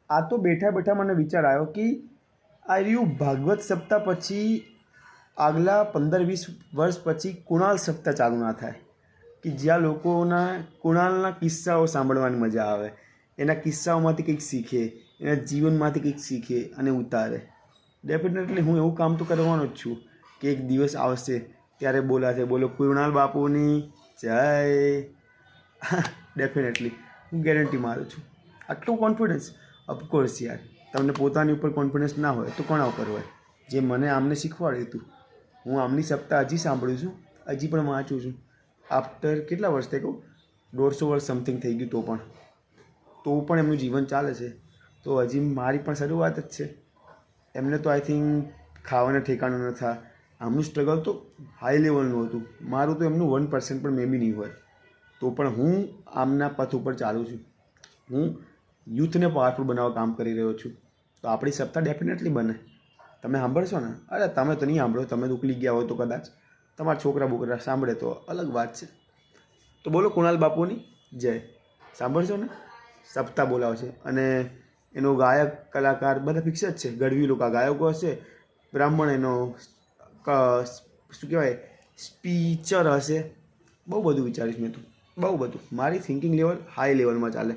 આ તો બેઠા બેઠા મને વિચાર આવ્યો કે આ રહ્યું ભાગવત સપ્તાહ પછી આગલા 15-20 વર્ષ પછી કુણાલ સપ્તાહ ચાલુ ના થાય કે જ્યાં લોકોના કુણાલના કિસ્સાઓ સાંભળવાની મજા આવે, એના કિસ્સાઓમાંથી કંઈક શીખે, એના જીવનમાંથી કંઈક શીખે અને ઉતારે. ડેફિનેટલી હું એવું કામ તો કરવાનો જ છું કે એક દિવસ આવશે ત્યારે બોલાશે, બોલો કુણાલ બાપુની જય. ડેફિનેટલી હું ગેરંટી મારું છું. આટલું કોન્ફિડન્સ. ઓફકોર્સ યાર, તમને પોતાની ઉપર કોન્ફિડન્સ ના હોય તો કોના ઉપર હોય? જે મને આમને શીખવાડ્યું હતું, હું આમની સપ્તાહ હજી સાંભળું છું, હજી પણ વાંચું છું. આફ્ટર કેટલા વર્ષ થઈ કહું, 150 વર્ષ સમથિંગ થઈ ગયું, તો પણ એમનું જીવન ચાલે છે. તો હજી મારી પણ શરૂઆત જ છે. એમને તો આઈ થિંક ખાવાના ઠેકાણું ન થાય. આમનું સ્ટ્રગલ તો હાઈ લેવલનું હતું. મારું તો એમનું 1% પણ મે બી નહીં હોય. તો પણ હું આમના પથ ઉપર ચાલું છું. હું યુથને પાવરફુલ બનાવવા કામ કરી રહ્યો છું. તો આપણી સપ્તાહ ડેફિનેટલી બને. તમે સાંભળશો ને? અરે તમે તો નહીં સાંભળો, તમે તો ઉકલી ગયા હોય તો કદાચ. તમારા છોકરા બોકરા સાંભળે તો અલગ વાત છે. તો બોલો કુણાલ બાપુની જય. સાંભળશો ને? સપ્તાહ બોલાવશે અને એનો ગાયક કલાકાર બધા ફિક્સ જ છે. ગઢવી લોકો ગાયકો હશે, બ્રાહ્મણ એનો શું કહેવાય સ્પીચર હશે. બહુ બધું વિચારીશ મેં તો, બહુ બધું. મારી થિંકિંગ લેવલ હાઈ લેવલમાં ચાલે.